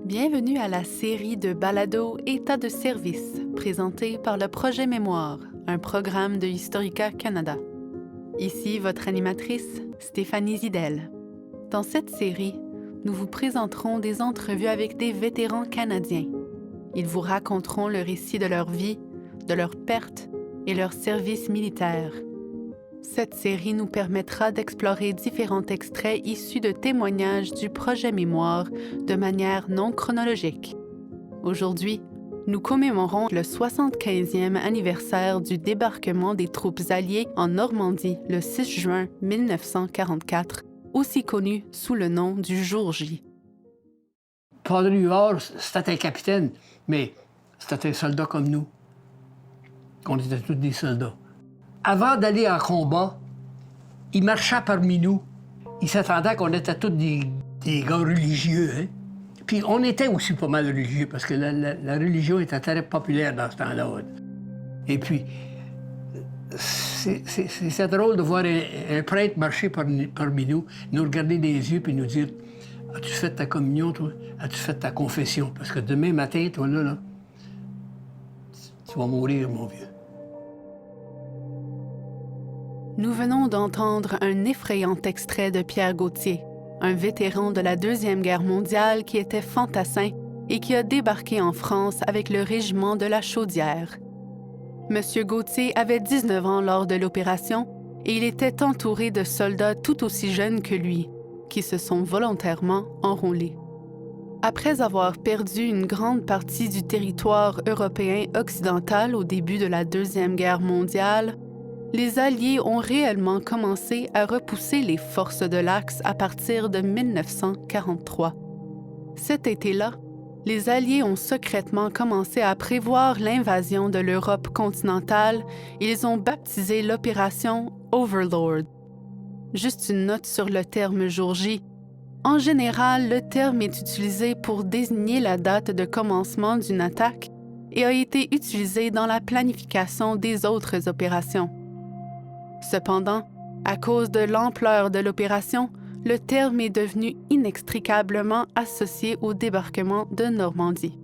Bienvenue à la série de balados État de service, présentée par le Projet Mémoire, un programme de Historica Canada. Ici votre animatrice, Stéphanie Zidel. Dans cette série, nous vous présenterons des entrevues avec des vétérans canadiens. Ils vous raconteront le récit de leur vie, de leurs pertes et leur service militaire. Cette série nous permettra d'explorer différents extraits issus de témoignages du Projet Mémoire de manière non chronologique. Aujourd'hui, nous commémorons le 75e anniversaire du débarquement des troupes alliées en Normandie le 6 juin 1944, aussi connu sous le nom du Jour J. Padre Huard, c'était un capitaine, mais c'était un soldat comme nous. On était tous des soldats. Avant d'aller en combat, il marchait parmi nous. Il s'attendait qu'on était tous des gars religieux. Hein? Puis on était aussi pas mal religieux, parce que la religion était très populaire dans ce temps-là. Et puis, c'est drôle de voir un prêtre marcher parmi nous, nous regarder dans les yeux puis nous dire « As-tu fait ta communion, toi? As-tu fait ta confession? Parce que demain matin, toi, là, tu vas mourir, mon vieux. » Nous venons d'entendre un effrayant extrait de Pierre Gauthier, un vétéran de la Deuxième Guerre mondiale qui était fantassin et qui a débarqué en France avec le régiment de la Chaudière. Monsieur Gauthier avait 19 ans lors de l'opération et il était entouré de soldats tout aussi jeunes que lui, qui se sont volontairement enrôlés. Après avoir perdu une grande partie du territoire européen occidental au début de la Deuxième Guerre mondiale, les Alliés ont réellement commencé à repousser les forces de l'Axe à partir de 1943. Cet été-là, les Alliés ont secrètement commencé à prévoir l'invasion de l'Europe continentale et ils ont baptisé l'opération Overlord. Juste une note sur le terme Jour J. En général, le terme est utilisé pour désigner la date de commencement d'une attaque et a été utilisé dans la planification des autres opérations. Cependant, à cause de l'ampleur de l'opération, le terme est devenu inextricablement associé au débarquement de Normandie.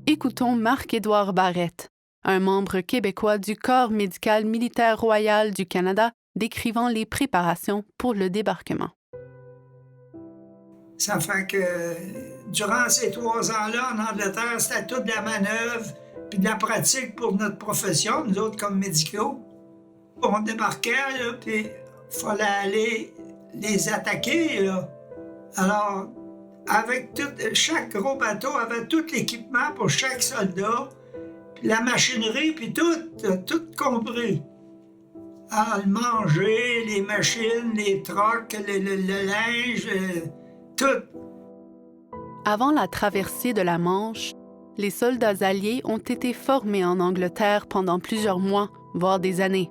Écoutons Marc-Édouard Barrette, un membre québécois du Corps médical militaire royal du Canada, décrivant les préparations pour le débarquement. Ça fait que durant ces 3 ans-là, en Angleterre, c'était toute de la manœuvre puis de la pratique pour notre profession, nous autres comme médicaux. On débarquait, là, puis il fallait aller les attaquer, là. Alors, avec chaque gros bateau avait tout l'équipement pour chaque soldat, puis la machinerie, puis tout compris. Alors, le manger, les machines, les trocs, le linge, tout. Avant la traversée de la Manche, les soldats alliés ont été formés en Angleterre pendant plusieurs mois, voire des années.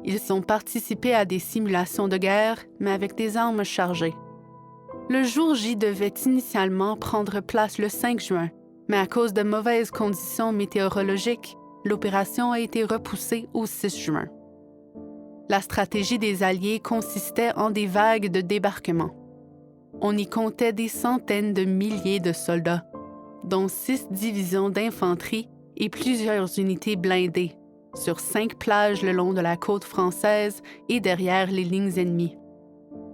Ils ont participé à des simulations de guerre, mais avec des armes chargées. Le jour J devait initialement prendre place le 5 juin, mais à cause de mauvaises conditions météorologiques, l'opération a été repoussée au 6 juin. La stratégie des Alliés consistait en des vagues de débarquement. On y comptait des centaines de milliers de soldats, dont 6 divisions d'infanterie et plusieurs unités blindées, sur 5 plages le long de la côte française et derrière les lignes ennemies.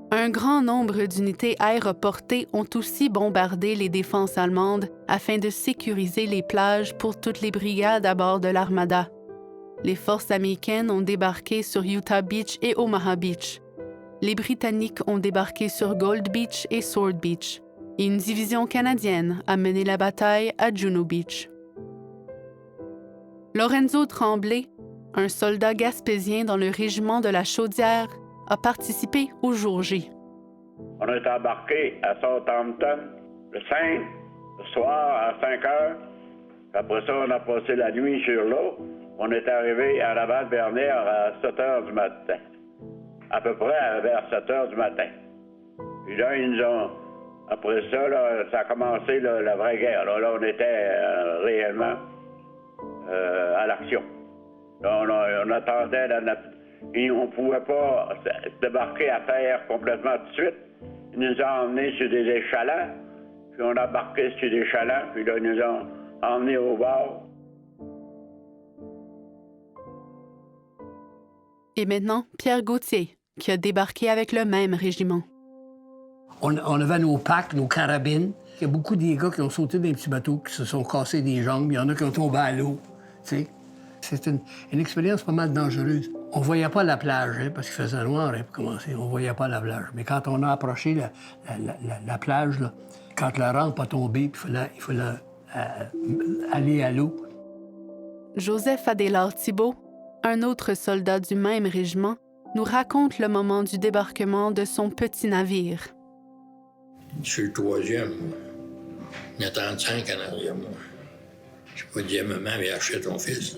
Un grand nombre d'unités aéroportées ont aussi bombardé les défenses allemandes afin de sécuriser les plages pour toutes les brigades à bord de l'Armada. Les forces américaines ont débarqué sur Utah Beach et Omaha Beach. Les Britanniques ont débarqué sur Gold Beach et Sword Beach. Et une division canadienne a mené la bataille à Juno Beach. Lorenzo Tremblay, un soldat gaspésien dans le régiment de la Chaudière, a participé au Jour J. On est embarqué à Southampton le 5, le soir à 5 heures. Après ça, on a passé la nuit sur l'eau. On est arrivé à Laval-Bernière à 7 heures du matin. À peu près vers 7 heures du matin. Puis là, ils nous ont... Après ça, là, ça a commencé là, la vraie guerre. Là on était réellement à l'action. Là, on attendait, et on ne pouvait pas débarquer à terre complètement tout de suite. Ils nous ont emmenés sur des échalons, puis puis on a embarqué sur des chalands, puis là, ils nous ont emmenés au bord. Et maintenant, Pierre Gauthier, qui a débarqué avec le même régiment. On avait nos packs, nos carabines. Il y a beaucoup des gars qui ont sauté dans les petits bateaux, qui se sont cassés des jambes. Il y en a qui ont tombé à l'eau. Tu sais. C'est une expérience pas mal dangereuse. On voyait pas la plage, hein, parce qu'il faisait noir pour commencer. On voyait pas la plage. Mais quand on a approché la plage, là, quand la rampe a tombé, il fallait aller à l'eau. Joseph Adélard Thibault, un autre soldat du même régiment, nous raconte le moment du débarquement de son petit navire. Je suis le troisième. Il y a 35 en arrière, moi. Je pas dit à maman, mais achète ton fils.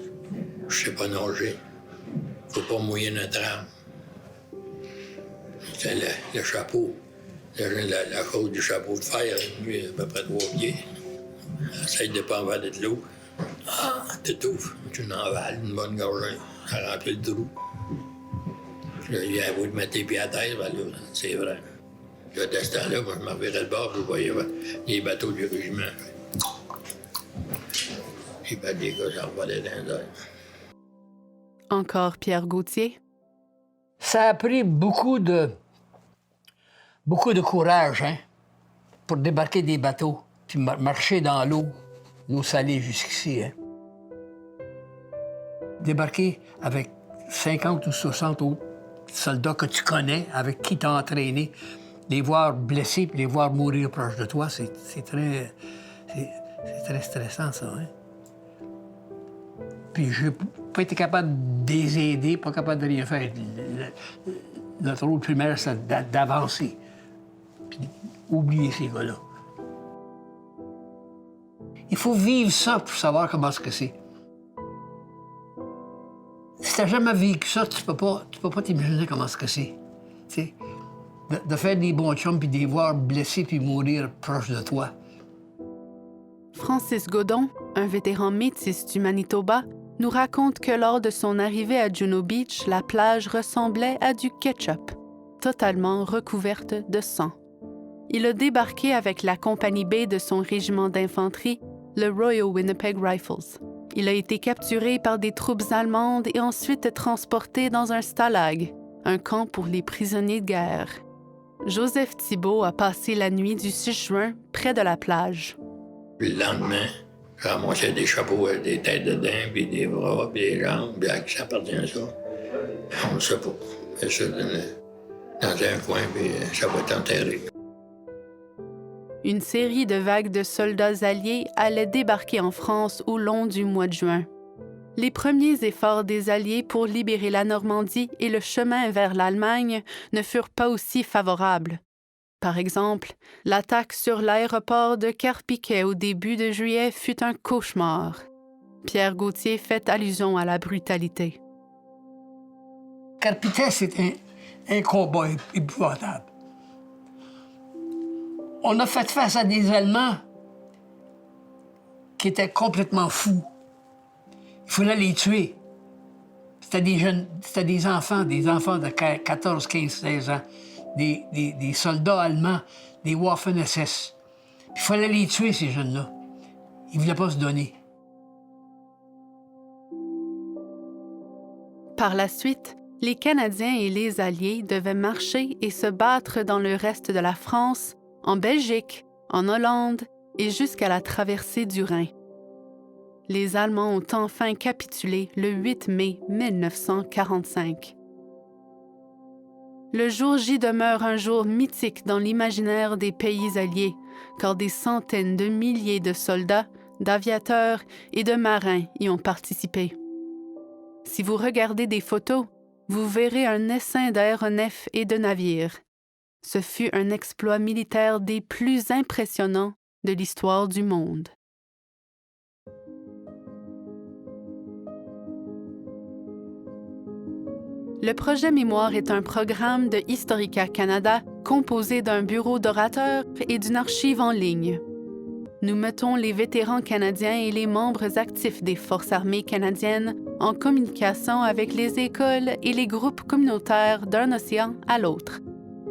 Je sais pas nager. Faut pas mouiller notre âme. C'est le chapeau. La chose du chapeau de fer, lui, à peu près 3 pieds. Essaye de pas avaler de l'eau. Ah, t'étouffes. Tu n'envales une bonne gorgée. Ça remplit le trou. Là, il a voulu mettre les pieds à terre, ben là, c'est vrai. Là, de ce temps-là, moi, je m'en verrais le bord, je voyais les bateaux du régiment. Et ben, les gars, j'en volais dans les airs. Encore Pierre Gauthier. Ça a pris beaucoup de courage, hein, pour débarquer des bateaux, puis marcher dans l'eau salée jusqu'ici, hein. Débarquer avec 50 ou 60 autres soldats que tu connais, avec qui tu as entraîné, les voir blessés puis les voir mourir proche de toi, c'est très stressant, ça, hein. Puis j'ai pas été capable de les aider, pas capable de rien faire. Notre rôle primaire, c'est d'avancer. Puis oublier ces gars-là. Il faut vivre ça pour savoir comment ce que c'est. Si t'as jamais vécu ça, tu peux pas t'imaginer comment ce que c'est. T'sais, de faire des bons chums puis de les voir blessés puis mourir proche de toi. Francis Godon, un vétéran métis du Manitoba, nous raconte que lors de son arrivée à Juno Beach, la plage ressemblait à du ketchup, totalement recouverte de sang. Il a débarqué avec la compagnie B de son régiment d'infanterie, le Royal Winnipeg Rifles. Il a été capturé par des troupes allemandes et ensuite transporté dans un stalag, un camp pour les prisonniers de guerre. Joseph Thibault a passé la nuit du 6 juin près de la plage. Puis le lendemain, j'ai ramassé des chapeaux avec des têtes de dinde, puis des bras, puis des jambes, puis à qui ça appartient à ça? On ne sait pas. C'est ça, dans un coin, puis ça va être enterré. Une série de vagues de soldats alliés allaient débarquer en France au long du mois de juin. Les premiers efforts des Alliés pour libérer la Normandie et le chemin vers l'Allemagne ne furent pas aussi favorables. Par exemple, l'attaque sur l'aéroport de Carpiquet au début de juillet fut un cauchemar. Pierre Gauthier fait allusion à la brutalité. Carpiquet, c'est un combat épouvantable. On a fait face à des Allemands qui étaient complètement fous. Il fallait les tuer. C'était des jeunes, c'était des enfants de 14, 15, 16 ans, des soldats allemands, des Waffen-SS. Il fallait les tuer, ces jeunes-là. Ils ne voulaient pas se donner. Par la suite, les Canadiens et les Alliés devaient marcher et se battre dans le reste de la France, en Belgique, en Hollande et jusqu'à la traversée du Rhin. Les Allemands ont enfin capitulé le 8 mai 1945. Le jour J demeure un jour mythique dans l'imaginaire des pays alliés, car des centaines de milliers de soldats, d'aviateurs et de marins y ont participé. Si vous regardez des photos, vous verrez un essaim d'aéronefs et de navires. Ce fut un exploit militaire des plus impressionnants de l'histoire du monde. Le projet Mémoire est un programme de Historica Canada composé d'un bureau d'orateurs et d'une archive en ligne. Nous mettons les vétérans canadiens et les membres actifs des Forces armées canadiennes en communication avec les écoles et les groupes communautaires d'un océan à l'autre.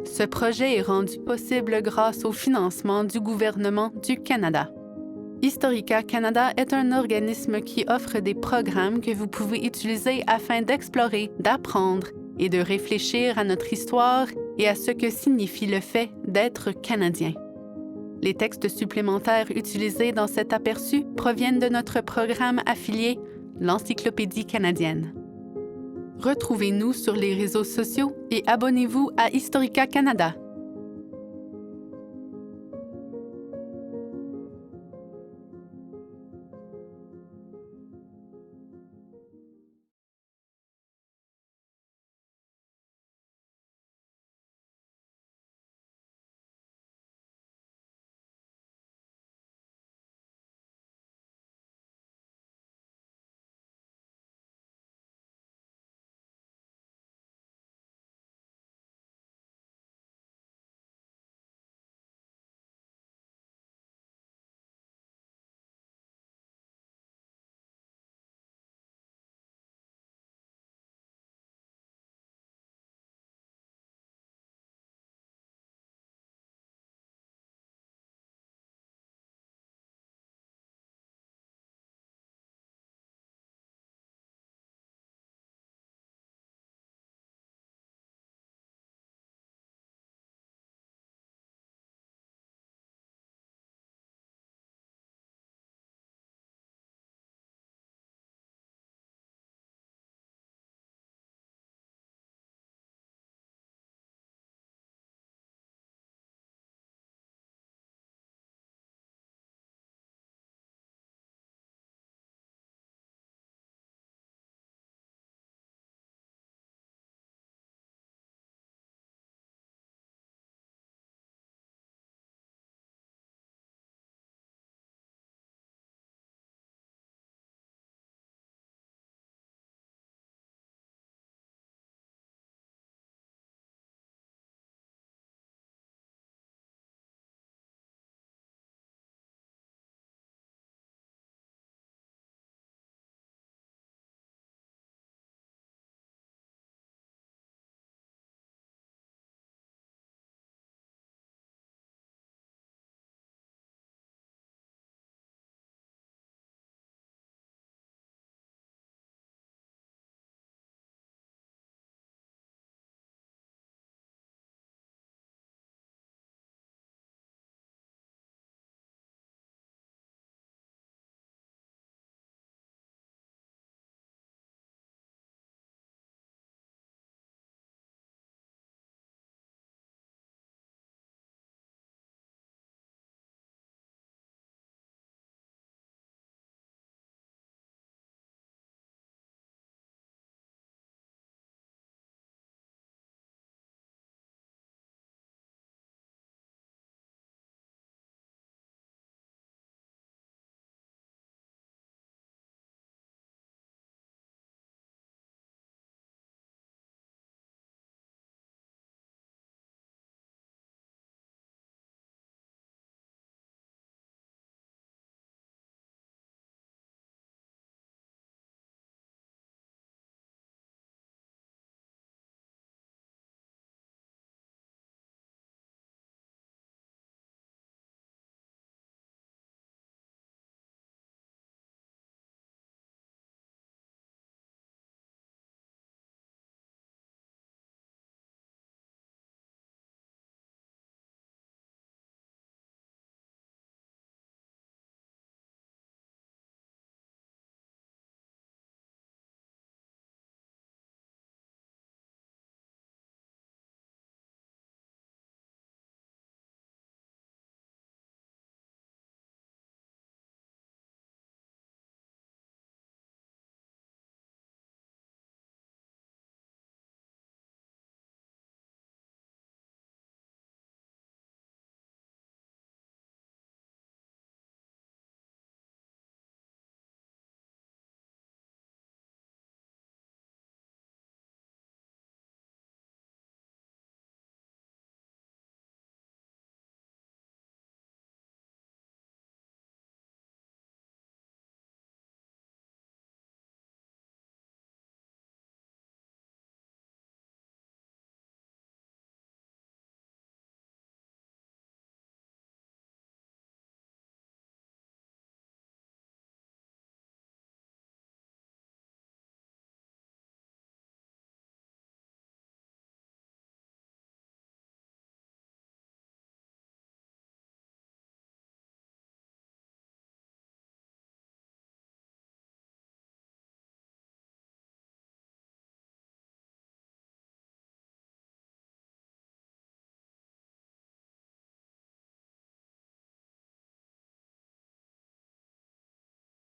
Ce projet est rendu possible grâce au financement du gouvernement du Canada. Historica Canada est un organisme qui offre des programmes que vous pouvez utiliser afin d'explorer, d'apprendre et de réfléchir à notre histoire et à ce que signifie le fait d'être Canadien. Les textes supplémentaires utilisés dans cet aperçu proviennent de notre programme affilié, l'Encyclopédie canadienne. Retrouvez-nous sur les réseaux sociaux et abonnez-vous à Historica Canada.